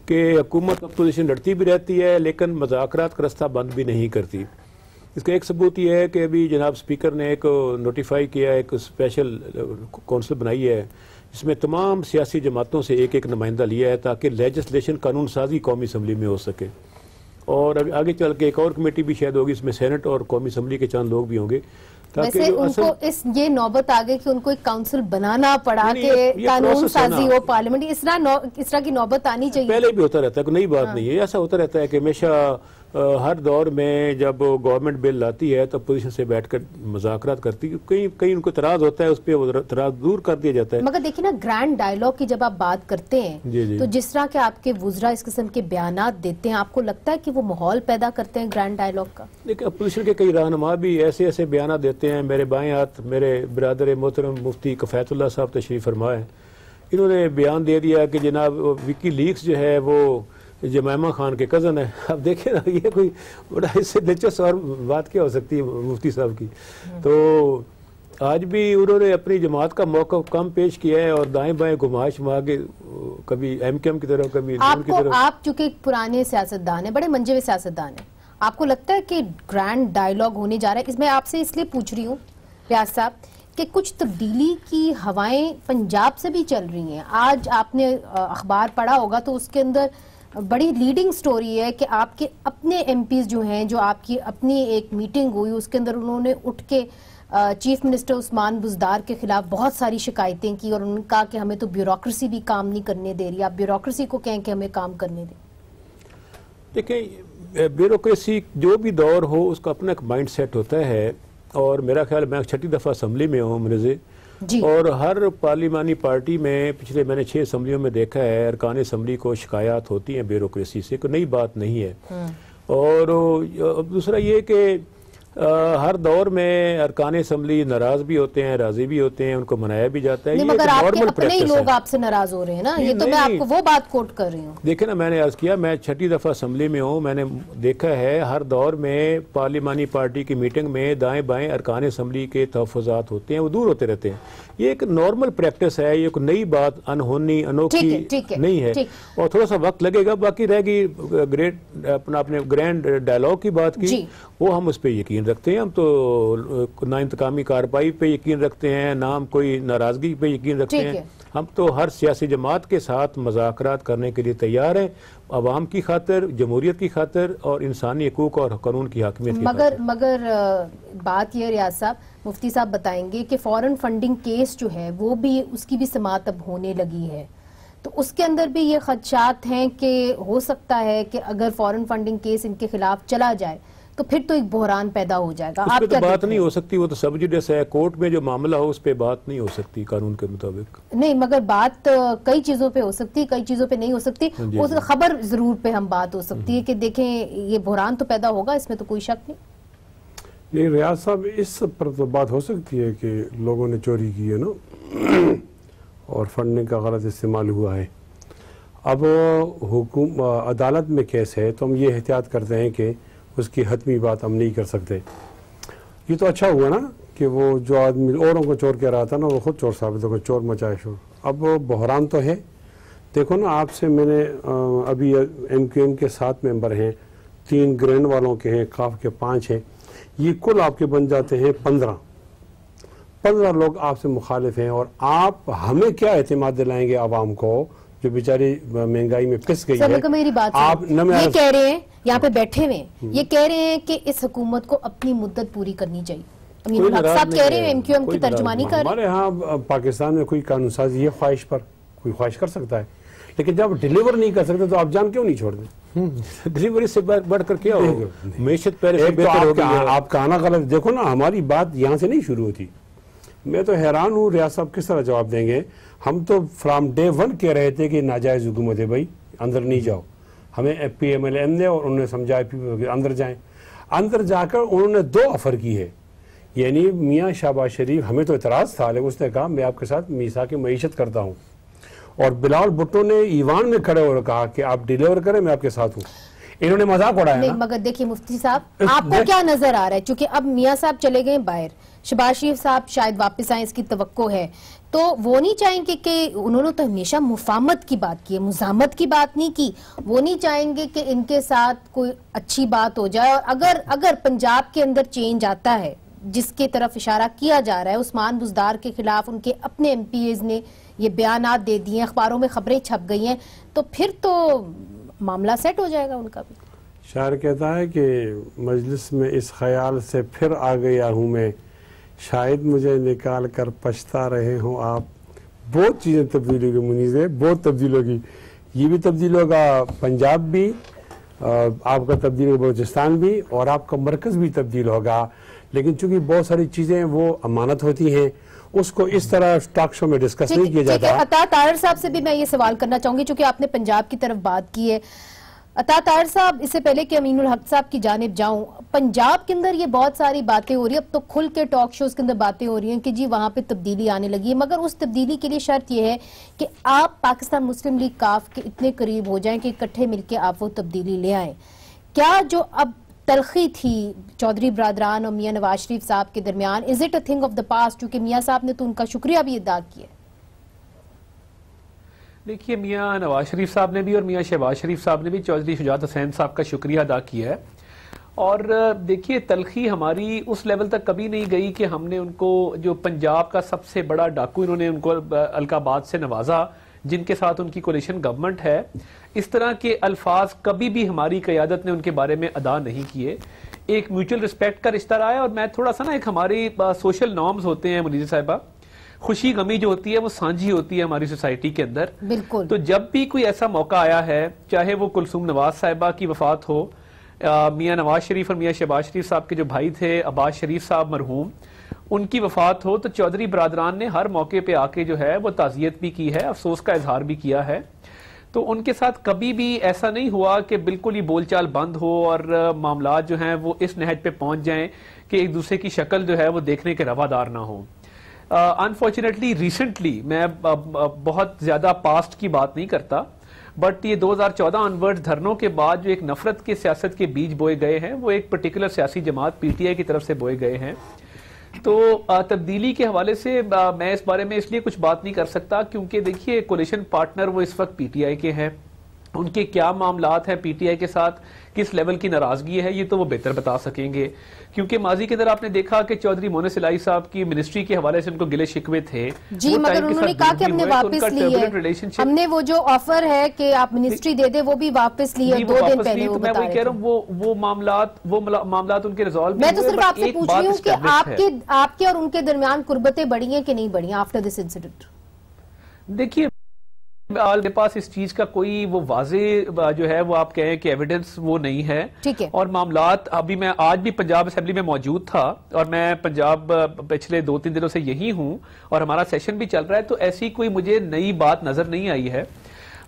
کہ حکومت اپوزیشن لڑتی بھی رہتی ہے لیکن مذاکرات کا راستہ بند بھی نہیں کرتی۔ اس کا ایک ثبوت یہ ہے کہ ابھی جناب سپیکر نے ایک نوٹیفائی کیا، ایک اسپیشل کونسل بنائی ہے جس میں تمام سیاسی جماعتوں سے ایک ایک نمائندہ لیا ہے تاکہ لیجسلیشن قانون سازی قومی اسمبلی میں ہو سکے، اور آگے چل کے ایک اور کمیٹی بھی شاید ہوگی، اس میں سینٹ اور قومی اسمبلی کے چند لوگ بھی ہوں گے۔ ویسے ان کو یہ نوبت آگے کہ ان کو ایک کاؤنسل بنانا پڑا کہ قانون سازی ہو پارلیمنٹ، اس طرح کی نوبت آنی چاہیے۔ پہلے بھی ہوتا رہتا ہے، کوئی نئی بات نہیں ہے، ایسا ہوتا رہتا ہے کہ ہمیشہ ہر دور میں جب گورنمنٹ بل لاتی ہے تو اپوزیشن سے بیٹھ کر مذاکرات کرتی ہے، کہیں ان کو اعتراض ہوتا ہے، اس پہ اعتراض دور کر دیا جاتا ہے۔ مگر دیکھیں نا، گرینڈ ڈائیلاگ کی جب آپ بات کرتے ہیں تو جس طرح کے آپ کے وزراء اس قسم کے بیانات دیتے ہیں، آپ کو لگتا ہے کہ وہ ماحول پیدا کرتے ہیں گرینڈ ڈائیلاگ کا؟ لیکن اپوزیشن کے کئی رہنما بھی ایسے ایسے بیانات دیتے ہیں۔ میرے بائیں ہاتھ میرے برادر محترم مفتی کفایت اللہ صاحب تشریف فرما ہے، انہوں نے بیان دے دیا کہ جناب وکی لیکس جو ہے وہ جمائمہ خان کے کزن ہے۔ اب دیکھیں نا، یہ کوئی بڑا اس سے دلچسپ اور بات کیا ہو سکتی ہے مفتی صاحب کی؟ تو آج بھی انہوں نے اپنی جماعت کا موقف کم پیش کیا ہے اور دائیں بائیں گھما شما کے کبھی ایم کیو ایم کی طرف کبھی ان کی طرف۔ آپ چونکہ پرانے سیاستدان ہیں، بڑے منجے ہوئے سیاستدان ہیں، آپ کو لگتا ہے کہ گرینڈ ڈائیلاگ ہونے جا رہا ہے؟ اس میں آپ سے اس لیے پوچھ رہی ہوں ریاض صاحب کہ کچھ تبدیلی کی ہوائیں پنجاب سے بھی چل رہی ہیں۔ آج آپ نے اخبار پڑھا ہوگا تو اس کے اندر بڑی لیڈنگ سٹوری ہے کہ آپ کے اپنے ایم پیز جو ہیں، جو آپ کی اپنی ایک میٹنگ ہوئی اس کے اندر انہوں نے اٹھ کے چیف منسٹر عثمان بزدار کے خلاف بہت ساری شکایتیں کی اور انہوں نے کہا کہ ہمیں تو بیوروکریسی بھی کام نہیں کرنے دے رہی، آپ بیوروکریسی کو کہیں کہ ہمیں کام کرنے دیں۔ دیکھیں، بیوروکریسی جو بھی دور ہو اس کا اپنا ایک مائنڈ سیٹ ہوتا ہے، اور میرا خیال میں 6ٹھی دفعہ اسمبلی میں ہوں مرزے، اور ہر پارلیمانی پارٹی میں پچھلے میں نے 6 اسمبلیوں میں دیکھا ہے ارکان اسمبلی کو شکایات ہوتی ہیں بیوروکریسی سے، کوئی نئی بات نہیں ہے۔ اور دوسرا یہ کہ ہر دور میں ارکان اسمبلی ناراض بھی ہوتے ہیں، راضی بھی ہوتے ہیں، ان کو منایا بھی جاتا ہے۔ مگر آپ کے اپنے ہی لوگ آپ سے ناراض ہو رہے ہیں نا، یہ تو میں آپ کو وہ بات کوٹ کر رہی ہوں۔ دیکھیں نا، میں نے عرض کیا میں 6ٹھی دفعہ اسمبلی میں ہوں، میں نے دیکھا ہے ہر دور میں پارلیمانی پارٹی کی میٹنگ میں دائیں بائیں ارکان اسمبلی کے تحفظات ہوتے ہیں، وہ دور ہوتے رہتے ہیں۔ یہ ایک نارمل پریکٹس ہے، یہ کوئی نئی بات انہونی انوکھی نہیں ہے، اور تھوڑا سا وقت لگے گا۔ باقی رہ گئی اپنے گرینڈ ڈائیلاگ کی بات کی، وہ ہم اس پہ یقین رکھتے ہیں، ہم تو نہ انتقامی کارروائی پہ یقین رکھتے ہیں، نہ ہم کوئی ناراضگی پہ یقین رکھتے ہیں۔ ہم تو ہر سیاسی جماعت کے ساتھ مذاکرات کرنے کے لیے تیار ہیں، عوام کی خاطر، جمہوریت کی خاطر اور انسانی حقوق اور قانون کی حاکمیت کی خاطر۔ مگر بات یہ ریاض صاحب، مفتی صاحب بتائیں گے کہ فورن فنڈنگ کیس جو ہے وہ بھی، اس کی بھی سماعت اب ہونے لگی ہے، تو اس کے اندر بھی یہ خدشات ہیں کہ ہو سکتا ہے کہ اگر فورن فنڈنگ کیس ان کے خلاف چلا جائے تو پھر تو ایک بحران پیدا ہو جائے گا۔ اس پہ تو بات نہیں ہو سکتی، وہ تو سب جوڈیس ہے، کورٹ میں جو معاملہ ہو اس پہ بات نہیں ہو سکتی قانون کے مطابق۔ نہیں، مگر بات کئی چیزوں پہ ہو سکتی، کئی چیزوں پہ نہیں ہو سکتی، اس خبر ضرور پہ ہم بات ہو سکتی ہے کہ دیکھیں یہ بحران تو پیدا ہوگا، اس میں تو کوئی شک نہیں۔ نہیں ریاض صاحب، اس پر تو بات ہو سکتی ہے کہ لوگوں نے چوری کی ہے نا اور فنڈنگ کا غلط استعمال ہوا ہے۔ اب عدالت میں کیس ہے تو ہم یہ احتیاط کرتے ہیں کہ اس کی حتمی بات ہم نہیں کر سکتے۔ یہ تو اچھا ہوا نا کہ وہ جو آدمی اوروں کو چور کہہ رہا تھا نا، وہ خود چور ثابت ہو گیا، چور مچائے شور۔ اب بحران تو ہے، دیکھو نا، آپ سے میں نے ابھی ایم کیو ایم کے 7 ممبر ہیں، 3 گرینڈ والوں کے ہیں، کاف کے 5 ہیں، یہ کل آپ کے بن جاتے ہیں 15 لوگ آپ سے مخالف ہیں، اور آپ ہمیں کیا اعتماد دلائیں گے عوام کو جو بیچاری مہنگائی میں پس گئی ہے؟ میری بات یہ کہہ رہے ہیں، یہاں پہ بیٹھے ہوئے یہ کہہ رہے ہیں کہ اس حکومت کو اپنی مدت پوری کرنی چاہیے، امین الحق صاحب کہہ رہے ہیں، ایم کیو ایم کی ترجمانی کر رہے ہیں۔ ہمارے ہاں پاکستان میں کوئی قانون سازی یہ خواہش پر کوئی خواہش کر سکتا ہے، لیکن جب ڈیلیور نہیں کر سکتے تو آپ جان کیوں نہیں چھوڑ دیں؟ ڈیلیوری سے بڑھ کر کیا ہوگا؟ معیشت پہلے سے بہتر ہو گئی ہے. آپ کا آنا غلط. دیکھو نا ہماری بات یہاں سے نہیں شروع ہوتی. میں تو حیران ہوں ریاض صاحب کس طرح جواب دیں گے. ہم تو فرام ڈے ون کہہ رہے تھے کہ ناجائز حکومت ہے بھائی, اندر نہیں جاؤ. ہمیں پی ایم ایل ایم نے اور انہوں نے سمجھایا اندر جائیں. اندر جا کر انہوں نے 2 آفر کی ہے. یعنی میاں شہباز شریف, ہمیں تو اعتراض تھا لیکن اس نے کہا میں آپ کے ساتھ میثاق معیشت کرتا ہوں, اور بلاول بھٹو نے ایوان میں کھڑے ہو کہا کہ آپ ڈیلیور کریں میں آپ کے ساتھ ہوں. انہوں نے مذاق اڑایا نا. مگر دیکھیے مفتی صاحب آپ کو کیا نظر آ رہا ہے, چونکہ اب میاں صاحب چلے گئے باہر, شہباز شریف صاحب شاید واپس آئیں اس کی توقع ہے, تو وہ نہیں چاہیں گے کہ انہوں نے تو ہمیشہ مفاہمت کی بات کی ہے, مزاحمت کی بات نہیں کی, وہ نہیں چاہیں گے کہ ان کے ساتھ کوئی اچھی بات ہو جائے. اور اگر پنجاب کے اندر چینج آتا ہے جس کے طرف اشارہ کیا جا رہا ہے, عثمان بزدار کے خلاف ان کے اپنے ایم پی ایز نے یہ بیانات دے دیے ہیں, اخباروں میں خبریں چھپ گئی ہیں, تو پھر تو معاملہ سیٹ ہو جائے گا ان کا بھی. شاعر کہتا ہے کہ مجلس میں اس خیال سے پھر آ گیا ہوں میں, شاید مجھے نکال کر پچھتا رہے ہوں آپ. بہت چیزیں تبدیل ہوگی منیز ہے, بہت تبدیل ہوگی. یہ بھی تبدیل ہوگا پنجاب بھی, آپ کا تبدیل ہوگا بلوچستان بھی, اور آپ کا مرکز بھی تبدیل ہوگا. لیکن چونکہ بہت ساری چیزیں وہ امانت ہوتی ہیں, اس کو اس طرح ٹاک شو میں ڈسکس نہیں کیا جاتا. عطا طاہر صاحب سے بھی میں یہ سوال کرنا چاہوں گی, چونکہ آپ نے پنجاب کی طرف بات کی ہے. عطا طاہر صاحب, اس سے پہلے کہ امین الحق صاحب کی جانب جاؤں, پنجاب کے اندر یہ بہت ساری باتیں ہو رہی ہیں, اب تو کھل کے ٹاک شوز کے اندر باتیں ہو رہی ہیں کہ جی وہاں پہ تبدیلی آنے لگی ہے, مگر اس تبدیلی کے لیے شرط یہ ہے کہ آپ پاکستان مسلم لیگ کاف کے اتنے قریب ہو جائیں کہ اکٹھے مل کے آپ وہ تبدیلی لے آئیں. کیا جو اب تلخی تھی چودھری برادران اور میاں نواز شریف صاحب کے درمیان, is it a thing of the past, کیونکہ میاں صاحب نے تو ان کا شکریہ بھی ادا کیا. دیکھیے میاں نواز شریف صاحب نے بھی اور میاں شہباز شریف صاحب نے بھی چودھری شجاعت حسین صاحب کا شکریہ ادا کیا ہے. اور دیکھیے تلخی ہماری اس لیول تک کبھی نہیں گئی کہ ہم نے ان کو, جو پنجاب کا سب سے بڑا ڈاکو انہوں نے ان کو القابات سے نوازا جن کے ساتھ ان کی کولیشن گورنمنٹ ہے, اس طرح کے الفاظ کبھی بھی ہماری قیادت نے ان کے بارے میں ادا نہیں کیے. ایک میوچل ریسپیکٹ کا رشتہ رہا ہے. اور میں تھوڑا سا نا, ایک ہماری سوشل نارمز ہوتے ہیں منیزہ صاحبہ, خوشی غمی جو ہوتی ہے وہ سانجھی ہوتی ہے ہماری سوسائٹی کے اندر. بالکل. تو جب بھی کوئی ایسا موقع آیا ہے, چاہے وہ کلثوم نواز صاحبہ کی وفات ہو, میاں نواز شریف اور میاں شہباز شریف صاحب کے جو بھائی تھے عباس شریف صاحب مرحوم, ان کی وفات ہو, تو چودھری برادران نے ہر موقع پہ آ کے جو ہے وہ تعزیت بھی کی ہے, افسوس کا اظہار بھی کیا ہے. تو ان کے ساتھ کبھی بھی ایسا نہیں ہوا کہ بالکل ہی بول چال بند ہو اور معاملات جو ہیں وہ اس نہج پہ پہنچ جائیں کہ ایک دوسرے کی شکل جو ہے وہ دیکھنے کے روادار نہ ہوں. انفارچونیٹلی ریسنٹلی, میں بہت زیادہ پاسٹ کی بات نہیں کرتا, بٹ یہ 2014 آنورڈ دھرنوں کے بعد جو ایک نفرت کے سیاست کے بیج بوئے گئے ہیں وہ ایک پرٹیکولر سیاسی جماعت پی ٹی آئی کی طرف سے بوئے گئے ہیں. تو تبدیلی کے حوالے سے میں اس بارے میں اس لیے کچھ بات نہیں کر سکتا کیونکہ دیکھیے کولیشن پارٹنر وہ اس وقت پی ٹی آئی کے ہیں, ان کے کیا معاملات ہیں پی ٹی آئی کے ساتھ, کس لیول کی ناراضگی ہے, یہ تو وہ بہتر بتا سکیں گے. کیونکہ ماضی کے اندر آپ نے دیکھا کہ چودھری مونس الہی صاحب کی منسٹری کے حوالے سے ان کو گلے شکوے تھے. جی مگر انہوں نے کہا کہ ہم نے واپس لی ہے, ہم نے وہ جو آفر ہے کہ آپ منسٹری دے دیں وہ بھی واپس لی ہے 2 دن پہلے. تو میں وہی کہہ رہا ہوں وہ معاملات ان کے ریزالو. میں تو صرف آپ سے پوچھ رہی ہوں کہ آپ کے اور ان کے درمیان قربتیں بڑھی ہیں کہ نہیں بڑھی ہیں آفٹر دس انسیڈنٹ. دیکھیے میرے پاس اس چیز کا کوئی وہ واضح جو ہے وہ آپ کہیں کہ ایویڈنس وہ نہیں ہے. اور معاملات ابھی میں آج بھی پنجاب اسمبلی میں موجود تھا اور میں پنجاب پچھلے 2-3 دنوں سے یہی ہوں اور ہمارا سیشن بھی چل رہا ہے, تو ایسی کوئی مجھے نئی بات نظر نہیں آئی ہے.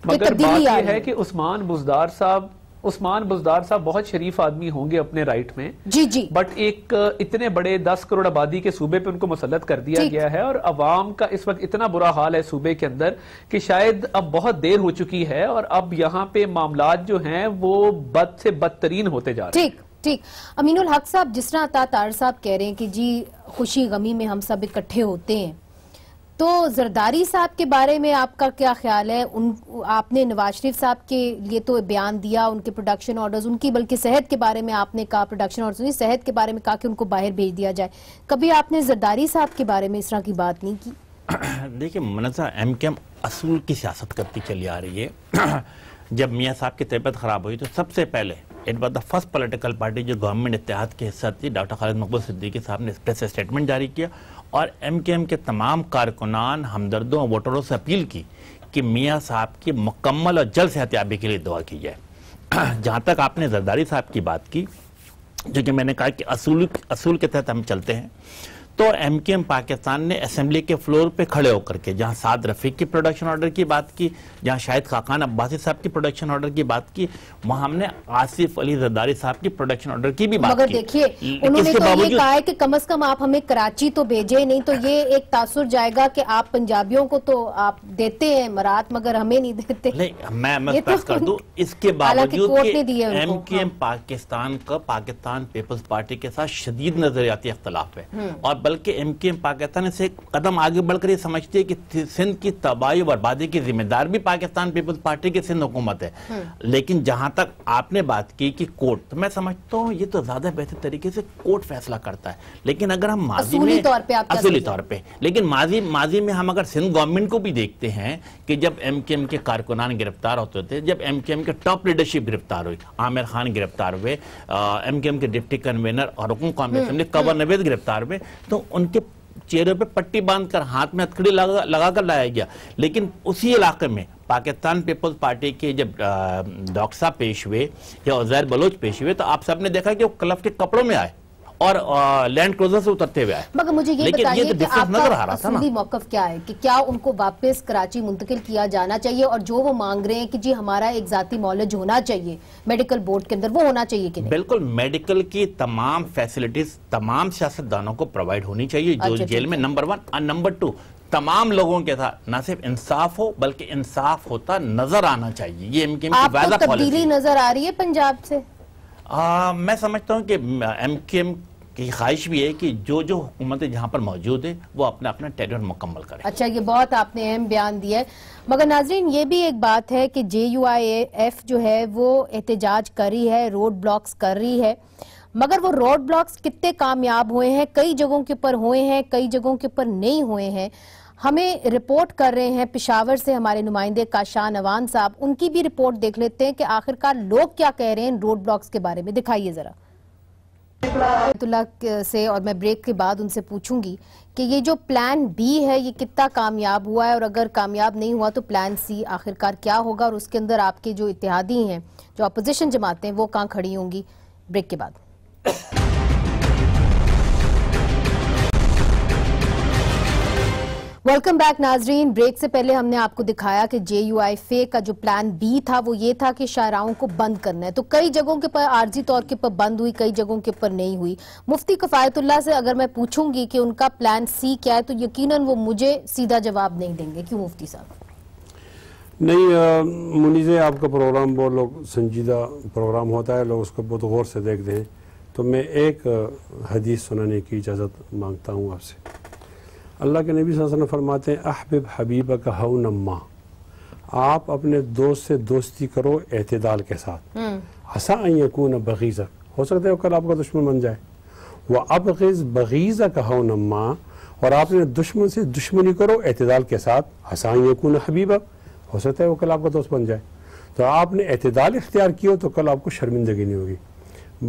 مگر بات یہ ہے کہ عثمان بزدار صاحب بہت شریف آدمی ہوں گے اپنے رائٹ میں, جی بٹ ایک اتنے بڑے 10 کروڑ آبادی کے صوبے پہ ان کو مسلط کر دیا گیا ہے, اور عوام کا اس وقت اتنا برا حال ہے صوبے کے اندر کہ شاید اب بہت دیر ہو چکی ہے, اور اب یہاں پہ معاملات جو ہیں وہ بد سے بدترین ہوتے جا رہے ہیں. ٹھیک. امین الحق صاحب, جس طرح عطا طاہر صاحب کہہ رہے ہیں کہ جی خوشی غمی میں ہم سب اکٹھے ہوتے ہیں, تو زرداری صاحب کے بارے میں آپ کا کیا خیال ہے؟ آپ نے نواز شریف صاحب کے لیے تو بیان دیا, ان کے پروڈکشن آرڈرز, ان کی بلکہ صحت کے بارے میں آپ نے کہا, پروڈکشن آرڈرز نہیں, صحت کے بارے میں کہا کہ ان کو باہر بھیج دیا جائے. کبھی آپ نے زرداری صاحب کے بارے میں اس طرح کی بات نہیں کی؟ دیکھیں منازع ایم کے ایم اصول کی سیاست کرتی چلی آ رہی ہے. جب میاں صاحب کی طبیعت خراب ہوئی تو سب سے پہلے it was the first political party جو گورنمنٹ اتحاد کے حصہ تھی, ڈاکٹر خالد مقبول صدیقی صاحب نے پریس اسٹیٹمنٹ جاری کیا اور ایم کے ایم کے تمام کارکنان, ہمدردوں اور ووٹروں سے اپیل کی کہ میاں صاحب کی مکمل اور جلد صحتیابی کے لیے دعا کی جائے۔ جہاں تک آپ نے زرداری صاحب کی بات کی، جو کہ میں نے کہا کہ اصول کے تحت ہم چلتے ہیں، تو ایم کیو ایم پاکستان نے اسمبلی کے فلور پہ کھڑے ہو کر کے جہاں سعد رفیق کی پروڈکشن آرڈر کی بات کی، جہاں شاہد خاقان عباسی صاحب کی پروڈکشن آرڈر کی بات کی، وہاں ہم نے آصف علی زرداری صاحب کی پروڈکشن آرڈر کی بھی بات کی۔ مگر دیکھیے انہوں نے تو یہ کہا ہے کہ کم از کم آپ ہمیں کراچی تو بھیجیں، نہیں تو یہ ایک تاثر جائے گا کہ آپ پنجابیوں کو تو آپ دیتے ہیں مرات مگر ہمیں نہیں دیتے۔ نہیں، میں پیش کر دوں، اس کے باوجود کہ ایم کیو ایم پاکستان کا پاکستان پیپلز پارٹی کے ساتھ شدید نظریاتی اختلاف ہے، اور بلکہ ایم کیو ایم پاکستان سے ایک قدم آگے بڑھ کر یہ سمجھتی ہے کہ سندھ کی تباہی و بربادی کی ذمہ دار بھی پاکستان پیپلز پارٹی کی سندھ حکومت ہے۔ لیکن جہاں تک آپ نے بات کی کہ کورٹ، تو میں سمجھتا ہوں یہ تو زیادہ بہتر طریقے سے کورٹ فیصلہ کرتا ہے، لیکن اگر ہم ماضی میں اصولی طور پہ لیکن ماضی میں ہم اگر سندھ گورنمنٹ کو بھی دیکھتے ہیں کہ جب ایم کیو ایم کے کارکنان گرفتار ہوتے تھے، جب ایم کیو ایم کے ٹاپ لیڈرشپ گرفتار ہوئی، عامر خان گرفتار ہوئے، ایم کیو ایم کے ڈپٹی کنوینر اور رکن قومی اسمبلی قمر نوید گرفتار ہوئے، تو ان کے چہرے پہ پٹی باندھ کر ہاتھ میں ہتھکڑی لگا کر لایا گیا۔ لیکن اسی علاقے میں پاکستان پیپلز پارٹی کے جب ڈاکٹر صاحب پیش ہوئے یا عزیر بلوچ پیش ہوئے، تو آپ سب نے دیکھا کہ وہ کلف کے کپڑوں میں آئے اور لینڈ کروزر سے اترتے ہوئے آئے۔ مگر مجھے یہ بتائیے کہ آپ کا اصولی موقف کیا ہے کہ کیا ان کو واپس کراچی منتقل کیا جانا چاہیے، اور جو وہ مانگ رہے ہیں کہ جی ہمارا ایک ذاتی معالج ہونا چاہیے میڈیکل بورڈ کے اندر، وہ ہونا چاہیے کہ نہیں؟ بالکل، میڈیکل کی تمام فیسلٹیز تمام سیاستدانوں کو پرووائڈ ہونی چاہیے جو جیل میں، نمبر 1، اور نمبر 2 تمام لوگوں کے ساتھ نہ صرف انصاف ہو بلکہ انصاف ہوتا نظر آنا چاہیے۔ یہ ایم کیو ایم کی وعدہ پالیسی۔ آپ کو تبدیلی نظر آ رہی ہے پنجاب سے؟ میں سمجھتا ہوں کہ ایم کیو ایم کی خواہش بھی ہے کہ جو حکومتیں جہاں پر موجود ہیں وہ اپنا ٹیرر مکمل کریں۔ اچھا، یہ بہت آپ نے اہم بیان دیا ہے، مگر ناظرین یہ بھی ایک بات ہے کہ JUIF جو ہے وہ احتجاج کر رہی ہے، روڈ بلاکس کر رہی ہے، مگر وہ روڈ بلاکس کتنے کامیاب ہوئے ہیں؟ کئی جگہوں کے اوپر ہوئے ہیں، کئی جگہوں کے اوپر نہیں ہوئے ہیں۔ ہمیں رپورٹ کر رہے ہیں پشاور سے ہمارے نمائندے کاشان اوان صاحب، ان کی بھی رپورٹ دیکھ لیتے ہیں کہ آخرکار لوگ کیا کہہ رہے ہیں ان روڈ بلاکس کے بارے میں۔ دکھائیے ذرا اللہ سے، اور میں بریک کے بعد ان سے پوچھوں گی کہ یہ جو پلان بی ہے یہ کتنا کامیاب ہوا ہے، اور اگر کامیاب نہیں ہوا تو پلان سی آخرکار کیا ہوگا، اور اس کے اندر آپ کے جو اتحادی ہیں، جو اپوزیشن جماعتیں ہیں، وہ کہاں کھڑی ہوں گی۔ بریک کے بعد ویلکم بیک ناظرین۔ بریک سے پہلے ہم نے آپ کو دکھایا کہ JUIF کا جو پلان بی تھا وہ یہ تھا کہ شاہراہوں کو بند کرنا ہے، تو کئی جگہوں کے پر عارضی طور کے پر بند ہوئی، کئی جگہوں کے پر نہیں ہوئی۔ مفتی کفایت اللہ سے اگر میں پوچھوں گی کہ ان کا پلان سی کیا ہے تو یقیناً وہ مجھے سیدھا جواب نہیں دیں گے، کیوں مفتی صاحب؟ نہیں منیزے، آپ کا پروگرام بہت لوگ سنجیدہ پروگرام ہوتا ہے، لوگ اس کو بہت غور سے دیکھتے ہیں، تو میں ایک حدیث سنانے کی اجازت مانگتا ہوں آپ سے۔ اللہ کے نبی صلی اللہ علیہ وسلم فرماتے ہیں احبب حبیبک ہونا ما، آپ اپنے دوست سے دوستی کرو اعتدال کے ساتھ، عسیٰ ان یکون بغیضک، ہو سکتا ہے وہ کل آپ کا دشمن بن جائے، وابغض بغیضک ہونا ما، اور آپ نے دشمن سے دشمنی کرو اعتدال کے ساتھ، عسیٰ ان یکون حبیبک، ہو سکتا ہے وہ کل آپ کا دوست بن جائے۔ تو آپ نے اعتدال اختیار کیا تو کل آپ کو شرمندگی نہیں ہوگی۔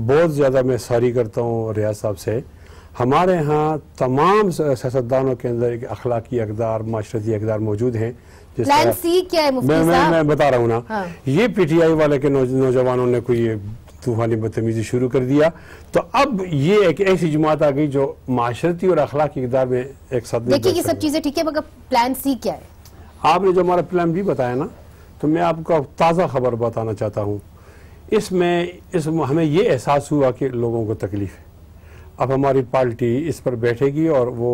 بہت زیادہ میں ساری کرتا ہوں ریاض صاحب سے، ہمارے ہاں تمام سیاستدانوں کے اندر ایک اخلاقی اقدار، معاشرتی اقدار موجود ہیں۔ پلان سی کیا ہے مفتی صاحب؟ میں بتا رہا ہوں نا، یہ PTI والے کے نوجوانوں نے کوئی طوفانی بدتمیزی شروع کر دیا، تو اب یہ ایک ایسی جماعت آ گئی جو معاشرتی اور اخلاقی اقدار میں ایک ساتھ۔ دیکھیے یہ سب چیزیں ٹھیک ہے، مگر پلان سی کیا ہے؟ آپ نے جو ہمارا پلان بھی بتایا نا، تو میں آپ کو تازہ خبر بتانا چاہتا ہوں۔ اس میں ہمیں یہ احساس ہوا کہ لوگوں کو تکلیف ہے، اب ہماری پارٹی اس پر بیٹھے گی اور وہ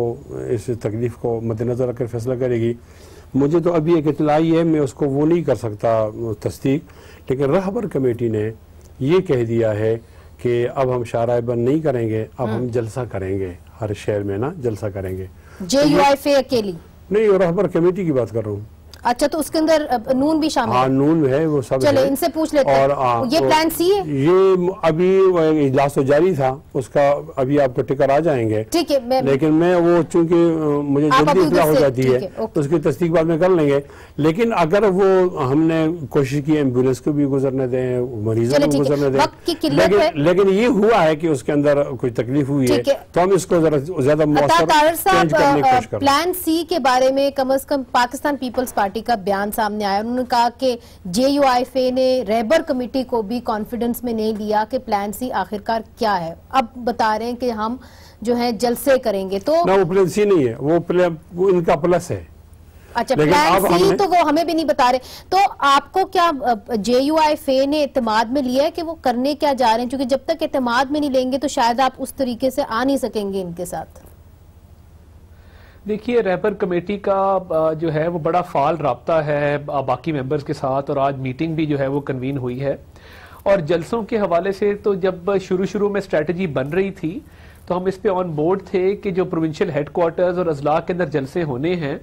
اس تکلیف کو مد نظر رکھ کر فیصلہ کرے گی۔ مجھے تو ابھی ایک اطلاعی ہے، میں اس کو وہ نہیں کر سکتا تصدیق، لیکن رہبر کمیٹی نے یہ کہہ دیا ہے کہ اب ہم شاہراہ بند نہیں کریں گے، اب ہم جلسہ کریں گے، ہر شہر میں نا جلسہ کریں گے۔ JUIF اکیلی نہیں، رہبر کمیٹی کی بات کر رہا ہوں۔ اچھا، تو اس کے اندر نون بھی شامل ہے؟ ہاں، نون ہے، وہ سب۔ چلے ان سے پوچھ لیتے ہیں، یہ پلان سی ہے؟ یہ ابھی اجلاس تو جاری تھا، اس کا ابھی آپ کو ٹکر آ جائیں گے، ٹھیک ہے، لیکن میں وہ چونکہ مجھے جلدی اطلاع ہو جاتی ہے تو اس کی تصدیق بعد میں کر لیں گے۔ لیکن اگر وہ ہم نے کوشش کی ایمبولینس کو بھی گزرنے دیں، مریضوں کو گزرنے دیں، لیکن یہ ہوا ہے کہ اس کے اندر کوئی تکلیف ہوئی ہے، تو ہم اس کو ذرا زیادہ مؤثر چینج کرنے کی کوشش کریں۔ پلان سی کے بارے میں کم از کم پاکستان پیپلز پارٹی پارٹی کا بیان سامنے آیا. انہوں نے کہا کہ JUIFA نے رہبر کمیٹی کو بھی کانفیڈنس میں نہیں لیا کہ پلان سی آخرکار کیا ہے. اب بتا رہے ہیں کہ ہم جو ہے جلسے کریں گے. تو وہ پلان سی نہیں ہے, وہ ان کا پلس ہے. اچھا, پلان سی تو وہ ہمیں بھی نہیں بتا رہے. تو آپ کو کیا JUIFA نے اعتماد میں لیا ہے کہ وہ کرنے کیا جا رہے ہیں؟ چونکہ جب تک اعتماد میں نہیں لیں گے تو شاید آپ اس طریقے سے آ نہیں سکیں گے ان کے ساتھ. دیکھیے, رہبر کمیٹی کا جو ہے وہ بڑا فعال رابطہ ہے باقی ممبرز کے ساتھ, اور آج میٹنگ بھی جو ہے وہ کنوین ہوئی ہے. اور جلسوں کے حوالے سے تو جب شروع میں اسٹریٹجی بن رہی تھی تو ہم اس پہ آن بورڈ تھے کہ جو پروونشل ہیڈ کوارٹرز اور اضلاع کے اندر جلسے ہونے ہیں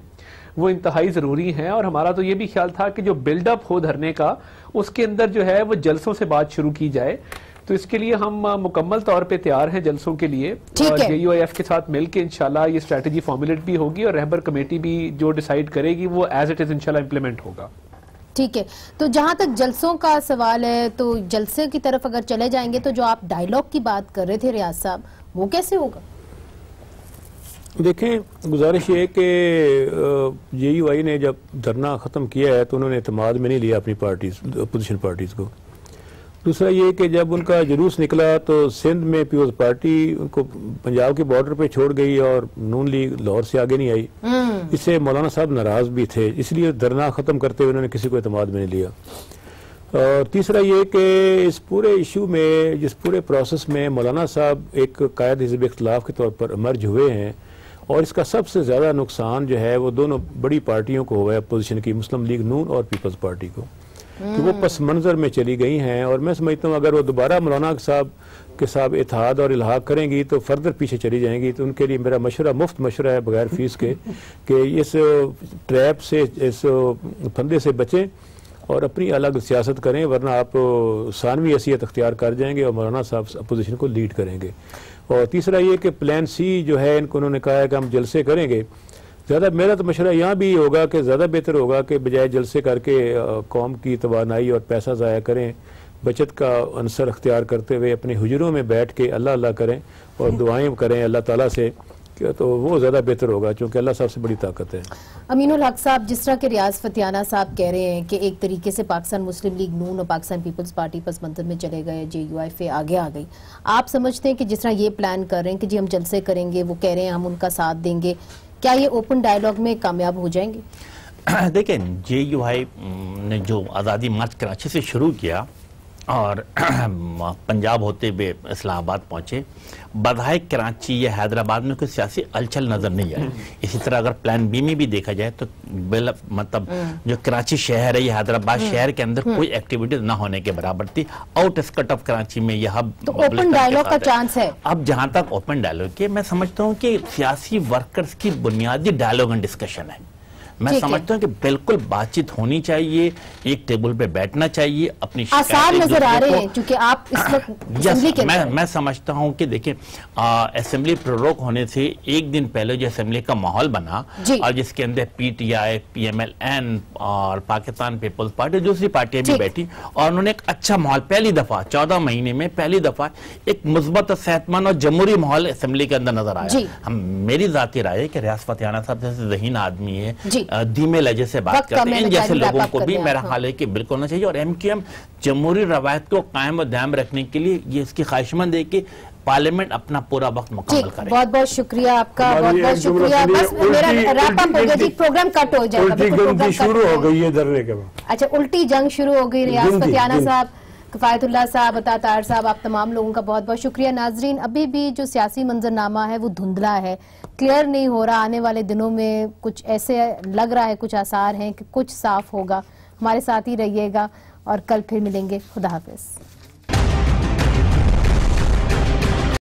وہ انتہائی ضروری ہیں. اور ہمارا تو یہ بھی خیال تھا کہ جو بلڈ اپ ہو دھرنے کا اس کے اندر جو ہے وہ جلسوں سے بات شروع کی جائے. تو اس کے لیے ہم مکمل طور پہ تیار ہیں جلسوں کے لیے, اور JUIF کے ساتھ مل کے انشاءاللہ یہ اسٹریٹجی فارمولیٹ بھی ہوگی, اور رہبر کمیٹی بھی جو ڈیسائیڈ کرے گی وہ ایز اٹ از انشاءاللہ امپلیمنٹ ہوگا. ٹھیک ہے. تو جہاں تک جلسوں کا سوال ہے تو جلسے کی طرف اگر چلے جائیں گے تو جو آپ ڈائیلاگ کی بات کر رہے تھے ریاض صاحب, وہ کیسے ہوگا؟ دیکھیں, گزارش یہ کہ JUI نے جب دھرنا ختم کیا ہے تو انہوں نے اعتماد میں نہیں لیا اپنی اپوزیشن پارٹیز کو. دوسرا یہ کہ جب ان کا جلوس نکلا تو سندھ میں پیپلز پارٹی ان کو پنجاب کے بارڈر پہ چھوڑ گئی اور نون لیگ لاہور سے آگے نہیں آئی. اس سے مولانا صاحب ناراض بھی تھے, اس لیے دھرنا ختم کرتے ہوئے انہوں نے کسی کو اعتماد میں نہیں لیا. اور تیسرا یہ کہ اس پورے ایشو میں, جس پورے پروسیس میں مولانا صاحب ایک قائد حزب اختلاف کے طور پر امرج ہوئے ہیں, اور اس کا سب سے زیادہ نقصان جو ہے وہ دونوں بڑی پارٹیوں کو ہوا ہے اپوزیشن کی, مسلم لیگ نون اور پیپلز پارٹی کو, کہ وہ پس منظر میں چلی گئی ہیں. اور میں سمجھتا ہوں اگر وہ دوبارہ مولانا صاحب کے ساتھ اتحاد اور الحاق کریں گی تو فردر پیچھے چلی جائیں گی. تو ان کے لیے میرا مشورہ, مفت مشورہ ہے بغیر فیس کے, کہ اس ٹریپ سے, اس پھندے سے بچیں اور اپنی الگ سیاست کریں, ورنہ آپ ثانوی حیثیت اختیار کر جائیں گے اور مولانا صاحب اپوزیشن کو لیڈ کریں گے. اور تیسرا یہ کہ پلان سی جو ہے ان کو انہوں نے کہا ہے کہ ہم جلسے کریں گے. زیادہ میرا تو مشورہ یہاں بھی ہوگا کہ زیادہ بہتر ہوگا کہ بجائے جلسے کر کے قوم کی توانائی اور پیسہ ضائع کریں, بچت کا عنصر اختیار کرتے ہوئے اپنے حجروں میں بیٹھ کے اللہ اللہ کریں اور دعائیں کریں اللہ تعالیٰ سے, تو وہ زیادہ بہتر ہوگا, چونکہ اللہ صاحب سے بڑی طاقت ہے. امین الحق صاحب, جس طرح کہ ریاض فتیانہ صاحب کہہ رہے ہیں کہ ایک طریقے سے پاکستان مسلم لیگ نون اور پاکستان پیپلز پارٹی پس منظر میں چلے گئے, JUIFA آگے آ گئی, آپ سمجھتے ہیں کہ جس طرح یہ پلان کر رہے ہیں کہ جی ہم جلسے کریں گے, وہ کہہ رہے ہیں ہم ان کا ساتھ دیں گے, کیا یہ اوپن ڈائیلاگ میں کامیاب ہو جائیں گے؟ دیکھیں, JUI نے جو آزادی مارچ کراچی سے شروع کیا اور پنجاب ہوتے ہوئے اسلام آباد پہنچے, بظاہر کراچی یا حیدرآباد میں کوئی سیاسی الچل نظر نہیں آئی. اسی طرح اگر پلان بی میں بھی دیکھا جائے تو مطلب جو کراچی شہر ہے یا حیدرآباد شہر کے اندر کوئی ایکٹیویٹیز نہ ہونے کے برابر تھی. آؤٹ اسکٹ آف کراچی میں یہ ہب, تو اوپن ڈائیلاگ کا چانس ہے. اب جہاں تک اوپن ڈائیلاگ کے, میں سمجھتا ہوں کہ سیاسی ورکرز کی بنیادی ڈائیلاگ اینڈ ڈسکشن ہے. میں سمجھتا ہوں کہ بالکل بات چیت ہونی چاہیے, ایک ٹیبل پہ بیٹھنا چاہیے, اپنی آثار نظر آ رہے ہیں چونکہ آپ اس وقت اسمبلی کے اندر. میں سمجھتا ہوں کہ دیکھیں, اسمبلی پروروک ہونے سے ایک دن پہلے جو اسمبلی کا ماحول بنا اور جس کے اندر PTI, PMLN اور پاکستان پیپلز پارٹی, دوسری پارٹیاں بھی بیٹھی, اور انہوں نے ایک اچھا ماحول پہلی دفعہ 14 مہینے میں پہلی دفعہ ایک مثبت, صحت مند اور جمہوری ماحول اسمبلی کے اندر نظر آیا. میری ذاتی رائے ہے کہ ریاض فتیانہ صاحب جیسے ذہین آدمی ہے, دھیمے لہجے سے بات کرتے ہیں, ان جیسے لوگوں کو بھی میرا خیال ہے کہ بالکل ہونا چاہیے. اور MQM جمہوری روایت کو قائم و دائم رکھنے کے لیے یہ اس کی خواہش مند ہے کہ پارلیمنٹ اپنا پورا وقت مکمل کرے. بہت بہت شکریہ آپ کا, بہت بہت شکریہ. بس میرا ریپ اپ ہو گیا جی, پروگرام کٹ ہو جائے گا. الٹی جنگ شروع ہو گئی ہے دھرنے کے بعد. اچھا, الٹی جنگ شروع ہو گئی. ریاض فتیانہ صاحب, کفایت اللہ صاحب, عطا طاہر صاحب, آپ تمام لوگوں کا بہت بہت شکریہ. ناظرین, ابھی بھی جو سیاسی منظرنامہ ہے وہ دھندلا ہے, کلیئر نہیں ہو رہا. آنے والے دنوں میں کچھ ایسے لگ رہا ہے, کچھ آثار ہیں کہ کچھ صاف ہوگا. ہمارے ساتھ ہی رہیے گا اور کل پھر ملیں گے. خدا حافظ.